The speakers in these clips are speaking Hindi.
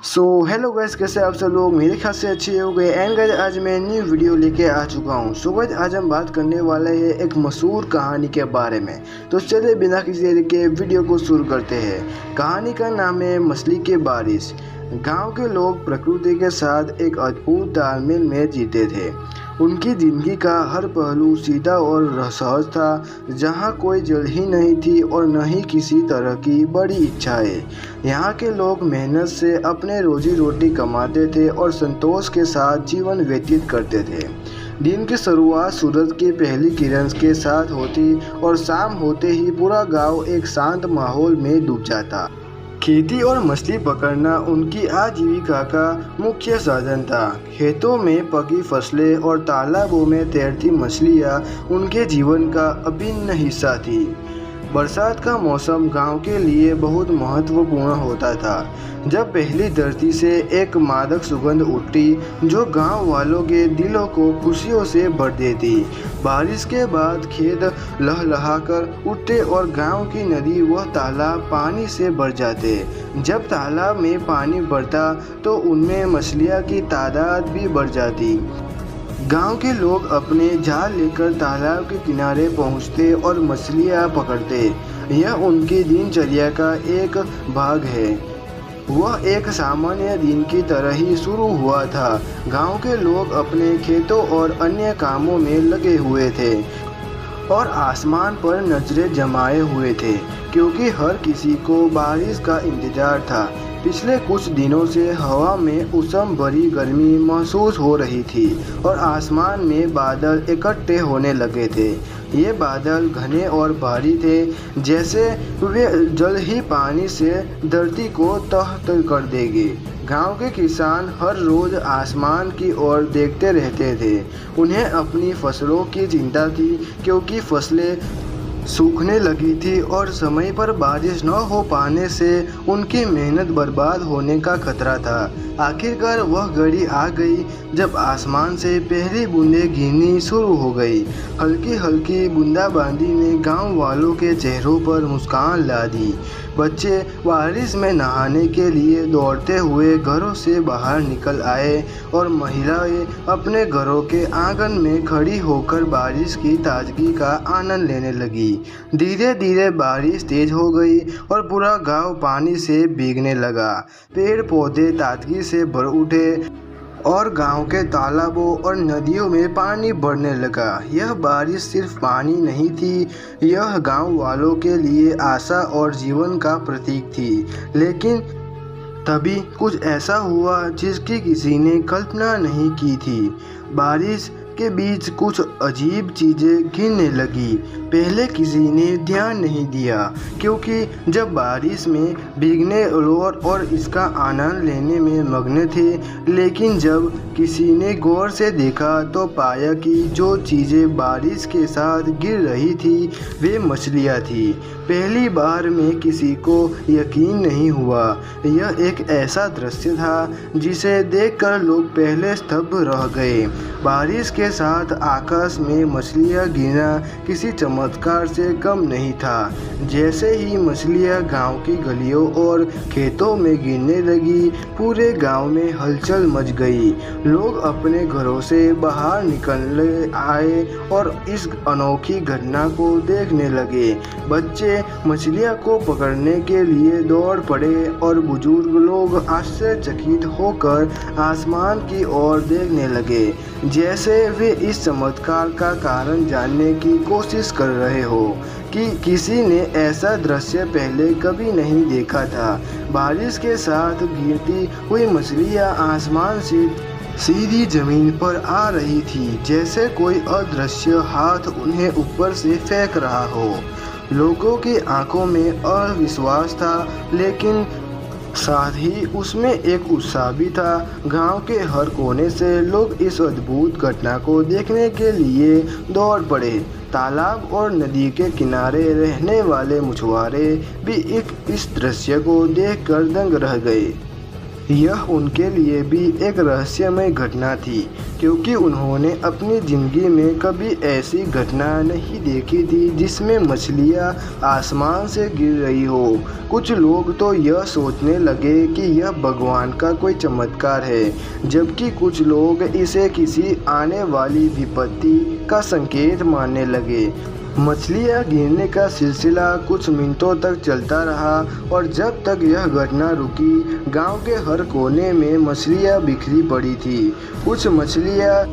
हेलो गाइस, कैसे आप सब लोग। मेरे ख्याल से अच्छे हो गए। एंड गाइस, आज मैं न्यू वीडियो लेके आ चुका हूँ। गाइस, आज हम बात करने वाले हैं एक मशहूर कहानी के बारे में। तो चलिए बिना किसी देरी के वीडियो को शुरू करते हैं। कहानी का नाम है मछली की बारिश। गांव के लोग प्रकृति के साथ एक अद्भुत तालमेल में जीते थे। उनकी ज़िंदगी का हर पहलू सीधा और सहज था, जहाँ कोई जल्द ही नहीं थी और न ही किसी तरह की बड़ी इच्छाएं। यहाँ के लोग मेहनत से अपने रोजी रोटी कमाते थे और संतोष के साथ जीवन व्यतीत करते थे। दिन की शुरुआत सूरज की पहली किरण के साथ होती और शाम होते ही पूरा गांव एक शांत माहौल में डूब जाता। खेती और मछली पकड़ना उनकी आजीविका का मुख्य साधन था। खेतों में पकी फसलें और तालाबों में तैरती मछलियाँ उनके जीवन का अभिन्न हिस्सा थी। बरसात का मौसम गांव के लिए बहुत महत्वपूर्ण होता था, जब पहली धरती से एक मादक सुगंध उठती जो गांव वालों के दिलों को खुशियों से भर देती। बारिश के बाद खेत लहलहाकर उठते और गांव की नदी व तालाब पानी से भर जाते। जब तालाब में पानी बढ़ता तो उनमें मछलियाँ की तादाद भी बढ़ जाती। गांव के लोग अपने जाल लेकर तालाब के किनारे पहुंचते और मछलियां पकड़ते। यह उनकी दिनचर्या का एक भाग है। वह एक सामान्य दिन की तरह ही शुरू हुआ था। गांव के लोग अपने खेतों और अन्य कामों में लगे हुए थे और आसमान पर नजरें जमाए हुए थे, क्योंकि हर किसी को बारिश का इंतजार था। पिछले कुछ दिनों से हवा में उष्ण भरी गर्मी महसूस हो रही थी और आसमान में बादल इकट्ठे होने लगे थे। ये बादल घने और भारी थे, जैसे वे जल्द ही पानी से धरती को तहत कर देंगे। गांव के किसान हर रोज आसमान की ओर देखते रहते थे। उन्हें अपनी फसलों की चिंता थी, क्योंकि फसलें सूखने लगी थी और समय पर बारिश न हो पाने से उनकी मेहनत बर्बाद होने का खतरा था। आखिरकार वह घड़ी आ गई जब आसमान से पहली बूंदें गिरनी शुरू हो गई। हल्की हल्की बूंदाबांदी ने गांव वालों के चेहरों पर मुस्कान ला दी। बच्चे बारिश में नहाने के लिए दौड़ते हुए घरों से बाहर निकल आए और महिलाएं अपने घरों के आंगन में खड़ी होकर बारिश की ताजगी का आनंद लेने लगी। धीरे धीरे बारिश तेज हो गई और पूरा गांव पानी से भीगने लगा। पेड़ पौधे ताजगी से भर उठे और गांव के तालाबों और नदियों में पानी बढ़ने लगा। यह बारिश सिर्फ पानी नहीं थी, यह गांव वालों के लिए आशा और जीवन का प्रतीक थी। लेकिन तभी कुछ ऐसा हुआ जिसकी किसी ने कल्पना नहीं की थी। बारिश के बीच कुछ अजीब चीज़ें गिरने लगी। पहले किसी ने ध्यान नहीं दिया, क्योंकि जब बारिश में भीगने और इसका आनंद लेने में मग्न थे। लेकिन जब किसी ने गौर से देखा तो पाया कि जो चीज़ें बारिश के साथ गिर रही थी वे मछलियाँ थी। पहली बार में किसी को यकीन नहीं हुआ। यह एक ऐसा दृश्य था जिसे देखकर लोग पहले स्तब्ध रह गए। बारिश के साथ आकाश में मछलियाँ गिरना किसी चमत्कार से कम नहीं था। जैसे ही मछलियाँ गांव की गलियों और खेतों में गिरने लगी, पूरे गांव में हलचल मच गई। लोग अपने घरों से बाहर निकल आए और इस अनोखी घटना को देखने लगे। बच्चे मछलियाँ को पकड़ने के लिए दौड़ पड़े और बुजुर्ग लोग आश्चर्यचकित होकर आसमान की ओर देखने लगे, जैसे वे इस चमत्कार का कारण जानने की कोशिश कर रहे हो कि किसी ने ऐसा दृश्य पहले कभी नहीं देखा था। बारिश के साथ गिरती हुई मछलियाँ आसमान से सीधी जमीन पर आ रही थी, जैसे कोई अदृश्य हाथ उन्हें ऊपर से फेंक रहा हो। लोगों की आंखों में अविश्वास था, लेकिन साथ ही उसमें एक उत्साह भी था। गांव के हर कोने से लोग इस अद्भुत घटना को देखने के लिए दौड़ पड़े। तालाब और नदी के किनारे रहने वाले मछुआरे भी इस दृश्य को देखकर दंग रह गए। यह उनके लिए भी एक रहस्यमय घटना थी, क्योंकि उन्होंने अपनी ज़िंदगी में कभी ऐसी घटना नहीं देखी थी जिसमें मछलियाँ आसमान से गिर रही हो। कुछ लोग तो यह सोचने लगे कि यह भगवान का कोई चमत्कार है, जबकि कुछ लोग इसे किसी आने वाली विपत्ति का संकेत मानने लगे। मछलियाँ गिरने का सिलसिला कुछ मिनटों तक चलता रहा और जब तक यह घटना रुकी, गांव के हर कोने में मछलियाँ बिखरी पड़ी थी। कुछ मछलियाँ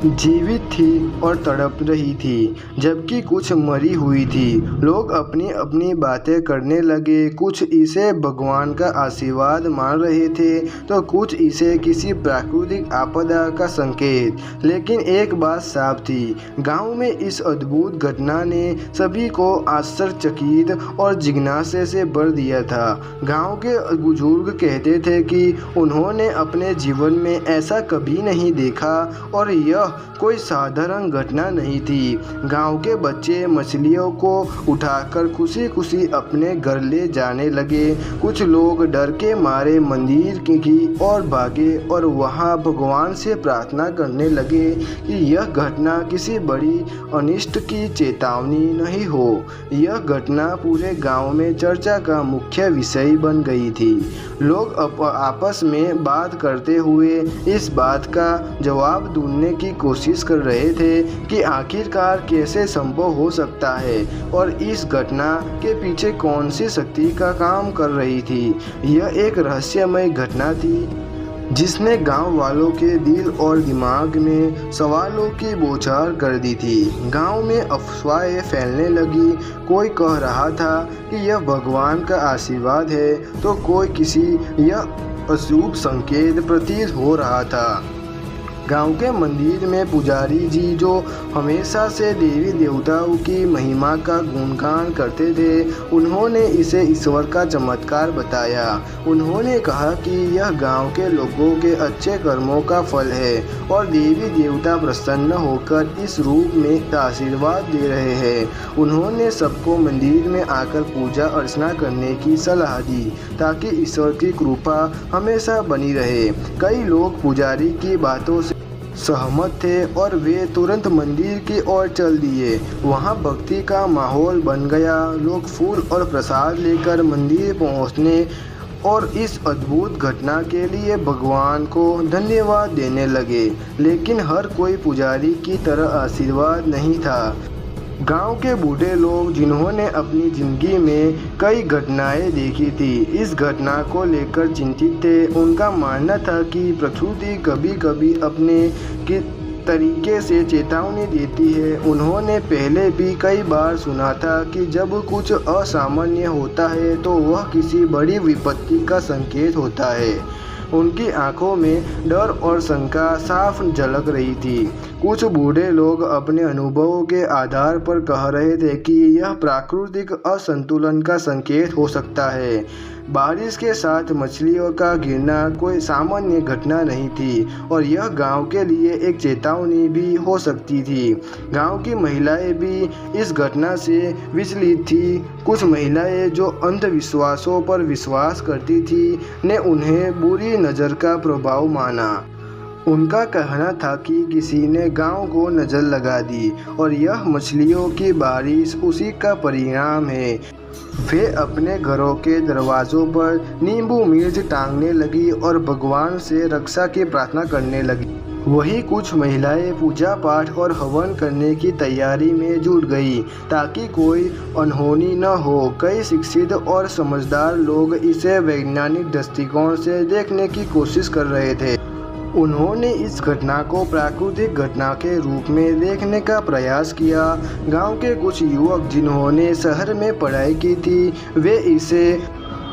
जीवित थी और तड़प रही थी, जबकि कुछ मरी हुई थी। लोग अपनी अपनी बातें करने लगे। कुछ इसे भगवान का आशीर्वाद मान रहे थे तो कुछ इसे किसी प्राकृतिक आपदा का संकेत। लेकिन एक बात साफ थी, गांव में इस अद्भुत घटना ने सभी को आश्चर्यचकित और जिज्ञासा से भर दिया था। गांव के बुजुर्ग कहते थे कि उन्होंने अपने जीवन में ऐसा कभी नहीं देखा और यह कोई साधारण घटना नहीं थी। गांव के बच्चे मछलियों को उठाकर खुशी खुशी अपने घर ले जाने लगे। कुछ लोग डर के मारे मंदिर की ओर भागे और वहां भगवान से प्रार्थना करने लगे कि यह घटना किसी बड़ी अनिष्ट की चेतावनी नहीं हो। यह घटना पूरे गांव में चर्चा का मुख्य विषय बन गई थी। लोग आपस में बात करते हुए इस बात का जवाब ढूंढने की कोशिश कर रहे थे कि आखिरकार कैसे संभव हो सकता है और इस घटना के पीछे कौन सी शक्ति का काम कर रही थी। यह एक रहस्यमय घटना थी जिसने गांव वालों के दिल और दिमाग में सवालों की बौछार कर दी थी। गांव में अफवाहें फैलने लगी। कोई कह रहा था कि यह भगवान का आशीर्वाद है तो कोई किसी यह अशुभ संकेत प्रतीत हो रहा था। गांव के मंदिर में पुजारी जी, जो हमेशा से देवी देवताओं की महिमा का गुणगान करते थे, उन्होंने इसे ईश्वर का चमत्कार बताया। उन्होंने कहा कि यह गांव के लोगों के अच्छे कर्मों का फल है और देवी देवता प्रसन्न होकर इस रूप में आशीर्वाद दे रहे हैं। उन्होंने सबको मंदिर में आकर पूजा अर्चना करने की सलाह दी ताकि ईश्वर की कृपा हमेशा बनी रहे। कई लोग पुजारी की बातों से सहमत थे और वे तुरंत मंदिर की ओर चल दिए। वहां भक्ति का माहौल बन गया। लोग फूल और प्रसाद लेकर मंदिर पहुंचने और इस अद्भुत घटना के लिए भगवान को धन्यवाद देने लगे। लेकिन हर कोई पुजारी की तरह आशीर्वाद नहीं था। गांव के बूढ़े लोग, जिन्होंने अपनी ज़िंदगी में कई घटनाएं देखी थी, इस घटना को लेकर चिंतित थे। उनका मानना था कि प्रकृति कभी कभी अपने के तरीके से चेतावनी देती है। उन्होंने पहले भी कई बार सुना था कि जब कुछ असामान्य होता है तो वह किसी बड़ी विपत्ति का संकेत होता है। उनकी आंखों में डर और शंका साफ झलक रही थी। कुछ बूढ़े लोग अपने अनुभवों के आधार पर कह रहे थे कि यह प्राकृतिक असंतुलन का संकेत हो सकता है। बारिश के साथ मछलियों का गिरना कोई सामान्य घटना नहीं थी और यह गांव के लिए एक चेतावनी भी हो सकती थी। गांव की महिलाएं भी इस घटना से विचलित थी। कुछ महिलाएं जो अंधविश्वासों पर विश्वास करती थी ने उन्हें बुरी नज़र का प्रभाव माना। उनका कहना था कि किसी ने गांव को नज़र लगा दी और यह मछलियों की बारिश उसी का परिणाम है। वे अपने घरों के दरवाज़ों पर नींबू मिर्च टांगने लगी और भगवान से रक्षा की प्रार्थना करने लगी। वहीं कुछ महिलाएं पूजा पाठ और हवन करने की तैयारी में जुट गई ताकि कोई अनहोनी न हो। कई शिक्षित और समझदार लोग इसे वैज्ञानिक दृष्टिकोण से देखने की कोशिश कर रहे थे। उन्होंने इस घटना को प्राकृतिक घटना के रूप में देखने का प्रयास किया। गांव के कुछ युवक, जिन्होंने शहर में पढ़ाई की थी, वे इसे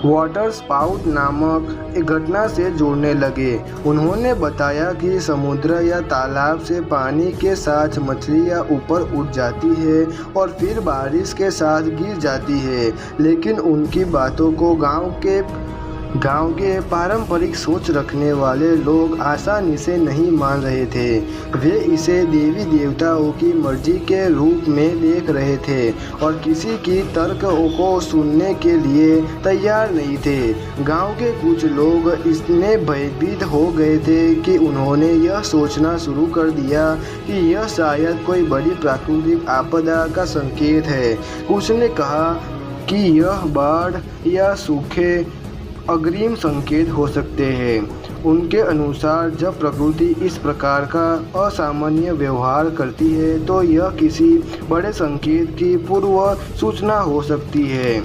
वाटर स्पाउट नामक एक घटना से जोड़ने लगे। उन्होंने बताया कि समुद्र या तालाब से पानी के साथ मछलियाँ ऊपर उठ जाती है और फिर बारिश के साथ गिर जाती है। लेकिन उनकी बातों को गांव के गांव के पारंपरिक सोच रखने वाले लोग आसानी से नहीं मान रहे थे। वे इसे देवी देवताओं की मर्जी के रूप में देख रहे थे और किसी की तर्क को सुनने के लिए तैयार नहीं थे। गांव के कुछ लोग इतने भयभीत हो गए थे कि उन्होंने यह सोचना शुरू कर दिया कि यह शायद कोई बड़ी प्राकृतिक आपदा का संकेत है। कुछ ने कहा कि यह बाढ़ या सूखे अग्रिम संकेत हो सकते हैं। उनके अनुसार जब प्रकृति इस प्रकार का असामान्य व्यवहार करती है तो यह किसी बड़े संकेत की पूर्व सूचना हो सकती है।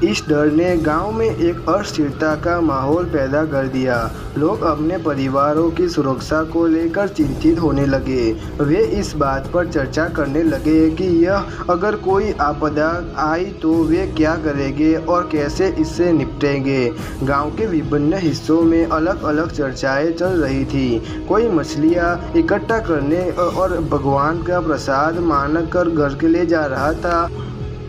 इस डर ने गांव में एक अस्थिरता का माहौल पैदा कर दिया। लोग अपने परिवारों की सुरक्षा को लेकर चिंतित होने लगे। वे इस बात पर चर्चा करने लगे कि यह अगर कोई आपदा आई तो वे क्या करेंगे और कैसे इससे निपटेंगे। गांव के विभिन्न हिस्सों में अलग अलग चर्चाएं चल रही थी। कोई मछलियां इकट्ठा करने और भगवान का प्रसाद मानकर घर के ले जा रहा था,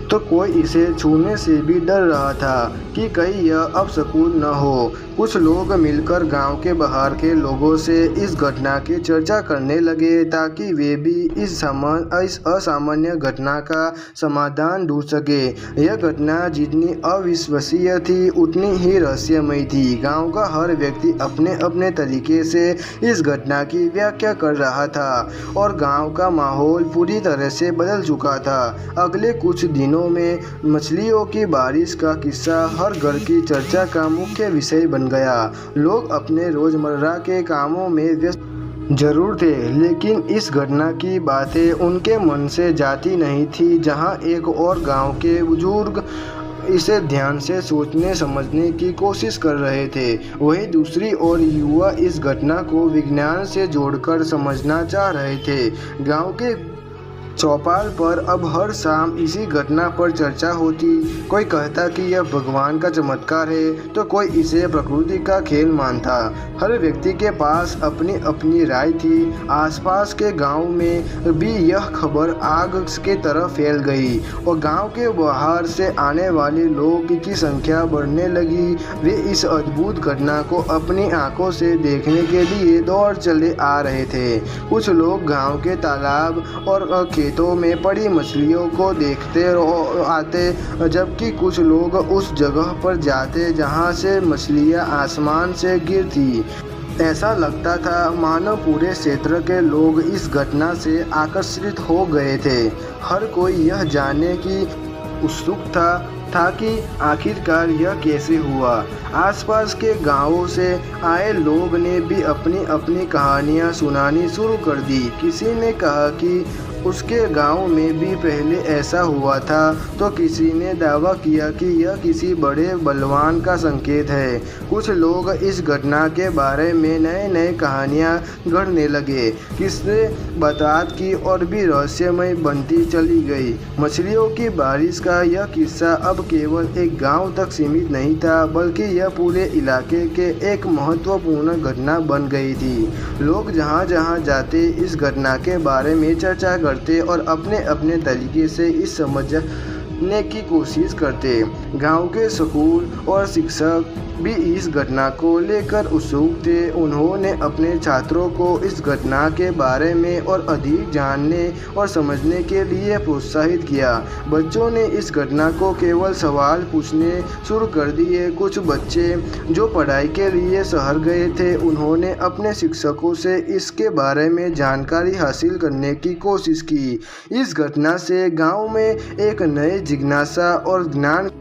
तो कोई इसे छूने से भी डर रहा था कि कहीं यह अपशकुन न हो। कुछ लोग मिलकर गांव के बाहर के लोगों से इस घटना की चर्चा करने लगे ताकि वे भी इस असामान्य घटना का समाधान ढूंढ सके। यह घटना जितनी अविश्वसनीय थी उतनी ही रहस्यमय थी। गांव का हर व्यक्ति अपने अपने तरीके से इस घटना की व्याख्या कर रहा था और गांव का माहौल पूरी तरह से बदल चुका था। अगले कुछ दिनों में मछलियों की बारिश का किस्सा हर घर की चर्चा का मुख्य विषय बन गया। लोग अपने रोजमर्रा के कामों में व्यस्त जरूर थे, लेकिन इस घटना की बातें उनके मन से जाती नहीं थी। जहां एक और गांव के बुजुर्ग इसे ध्यान से सोचने समझने की कोशिश कर रहे थे, वहीं दूसरी ओर युवा इस घटना को विज्ञान से जोड़कर समझना चाह रहे थे। गांव के चौपाल पर अब हर शाम इसी घटना पर चर्चा होती। कोई कहता कि यह भगवान का चमत्कार है तो कोई इसे प्रकृति का खेल मानता। हर व्यक्ति के पास अपनी अपनी राय थी। आसपास के गांव में भी यह खबर आग के तरह फैल गई और गांव के बाहर से आने वाले लोग की संख्या बढ़ने लगी। वे इस अद्भुत घटना को अपनी आंखों से देखने के लिए दौड़ चले आ रहे थे। कुछ लोग गांव के तालाब और खेतों में पड़ी मछलियों को देखते आते, जबकि कुछ लोग उस जगह पर जाते जहां से मछलियां आसमान से गिरती। ऐसा लगता था मानो पूरे क्षेत्र के लोग इस घटना से आकर्षित हो गए थे। हर कोई यह जानने की उत्सुक था कि आखिरकार यह कैसे हुआ। आसपास के गांवों से आए लोग ने भी अपनी अपनी कहानियां सुनानी शुरू कर दी। किसी ने कहा कि उसके गांव में भी पहले ऐसा हुआ था, तो किसी ने दावा किया कि यह किसी बड़े बलवान का संकेत है। कुछ लोग इस घटना के बारे में नए नए कहानियां गढ़ने लगे। किसने बात की और भी रहस्यमय बनती चली गई। मछलियों की बारिश का यह किस्सा अब केवल एक गांव तक सीमित नहीं था, बल्कि यह पूरे इलाके के एक महत्वपूर्ण घटना बन गई थी। लोग जहां जहां जाते इस घटना के बारे में चर्चा करते और अपने अपने तरीके से इस समझने की कोशिश करते। गांव के स्कूल और शिक्षक भी इस घटना को लेकर उत्सुक थे। उन्होंने अपने छात्रों को इस घटना के बारे में और अधिक जानने और समझने के लिए प्रोत्साहित किया। बच्चों ने इस घटना को केवल सवाल पूछने शुरू कर दिए। कुछ बच्चे जो पढ़ाई के लिए शहर गए थे, उन्होंने अपने शिक्षकों से इसके बारे में जानकारी हासिल करने की कोशिश की। इस घटना से गांव में एक नए जिज्ञासा और ज्ञान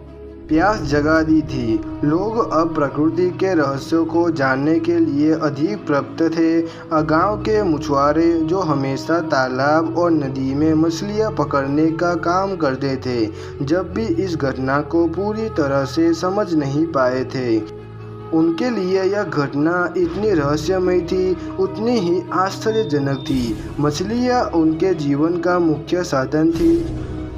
प्यास जगा दी थी। लोग अब प्रकृति के रहस्यों को जानने के लिए अधिक प्रवृत्त थे। गांव के मछुआरे जो हमेशा तालाब और नदी में मछलियां पकड़ने का काम करते थे, जब भी इस घटना को पूरी तरह से समझ नहीं पाए थे। उनके लिए यह घटना इतनी रहस्यमय थी, उतनी ही आश्चर्यजनक थी। मछलियाँ उनके जीवन का मुख्य साधन थी।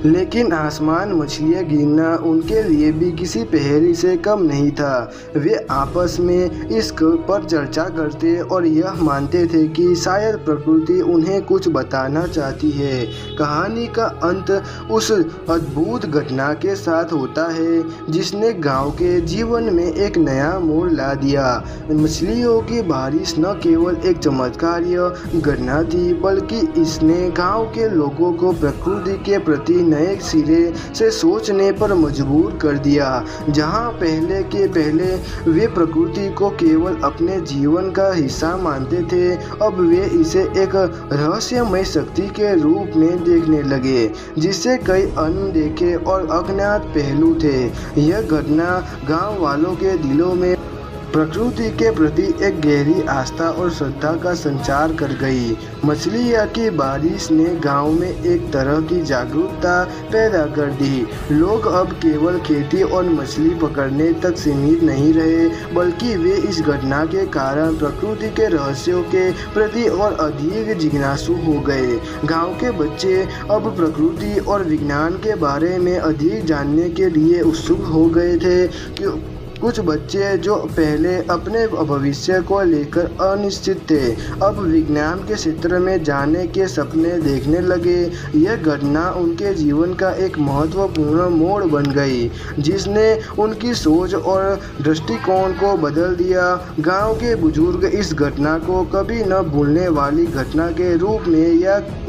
लेकिन आसमान मछलियाँ गिनना उनके लिए भी किसी पहेली से कम नहीं था। वे आपस में इस पर चर्चा करते और यह मानते थे कि शायद प्रकृति उन्हें कुछ बताना चाहती है। कहानी का अंत उस अद्भुत घटना के साथ होता है जिसने गांव के जीवन में एक नया मोड़ ला दिया। मछलियों की बारिश न केवल एक चमत्कारिक घटना थी, बल्कि इसने गांव के लोगों को प्रकृति के प्रति नए सिरे से सोचने पर मजबूर कर दिया। जहां पहले वे प्रकृति को केवल अपने जीवन का हिस्सा मानते थे, अब वे इसे एक रहस्यमय शक्ति के रूप में देखने लगे जिससे कई अनदेखे और अज्ञात पहलू थे। यह घटना गांव वालों के दिलों में प्रकृति के प्रति एक गहरी आस्था और श्रद्धा का संचार कर गई। मछलियों की बारिश ने गांव में एक तरह की जागरूकता पैदा कर दी। लोग अब केवल खेती और मछली पकड़ने तक सीमित नहीं रहे, बल्कि वे इस घटना के कारण प्रकृति के रहस्यों के प्रति और अधिक जिज्ञासु हो गए। गांव के बच्चे अब प्रकृति और विज्ञान के बारे में अधिक जानने के लिए उत्सुक हो गए थे। कुछ बच्चे जो पहले अपने भविष्य को लेकर अनिश्चित थे, अब विज्ञान के क्षेत्र में जाने के सपने देखने लगे। यह घटना उनके जीवन का एक महत्वपूर्ण मोड़ बन गई, जिसने उनकी सोच और दृष्टिकोण को बदल दिया। गांव के बुजुर्ग इस घटना को कभी न भूलने वाली घटना के रूप में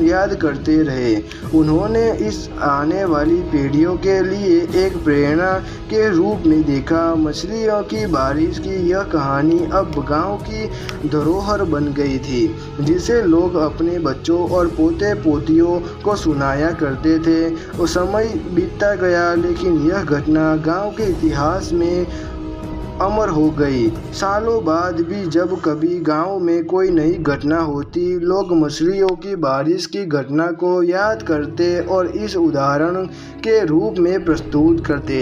याद करते रहे। उन्होंने इस आने वाली पीढ़ियों के लिए एक प्रेरणा के रूप में देखा। मछलियों की बारिश की यह कहानी अब गांव की धरोहर बन गई थी, जिसे लोग अपने बच्चों और पोते पोतियों को सुनाया करते थे। वो समय बीतता गया, लेकिन यह घटना गांव के इतिहास में अमर हो गई। सालों बाद भी जब कभी गांव में कोई नई घटना होती, लोग मछलियों की बारिश की घटना को याद करते और इस उदाहरण के रूप में प्रस्तुत करते।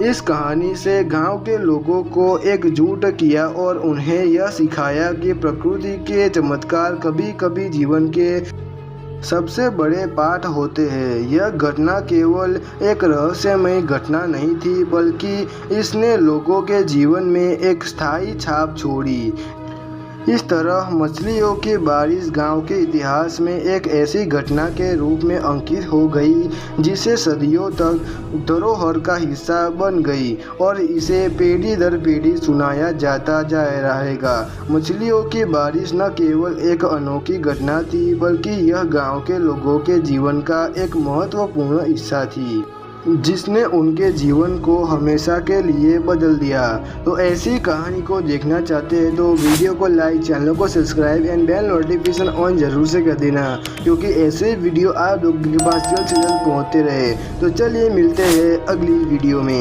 इस कहानी से गांव के लोगों को एकजुट किया और उन्हें यह सिखाया कि प्रकृति के चमत्कार कभी कभी जीवन के सबसे बड़े पाठ होते हैं। यह घटना केवल एक रहस्यमय घटना नहीं थी, बल्कि इसने लोगों के जीवन में एक स्थायी छाप छोड़ी। इस तरह मछलियों की बारिश गांव के इतिहास में एक ऐसी घटना के रूप में अंकित हो गई, जिसे सदियों तक धरोहर का हिस्सा बन गई और इसे पीढ़ी दर पीढ़ी सुनाया जाता जा रहेगा। मछलियों की बारिश न केवल एक अनोखी घटना थी, बल्कि यह गांव के लोगों के जीवन का एक महत्वपूर्ण हिस्सा थी, जिसने उनके जीवन को हमेशा के लिए बदल दिया। तो ऐसी कहानी को देखना चाहते हैं तो वीडियो को लाइक, चैनल को subscribe and bell notification on जरूर से कर देना, क्योंकि ऐसे वीडियो आप लोगों के पास जल्द से जल्द पहुँचते रहे। तो चलिए मिलते हैं अगली वीडियो में।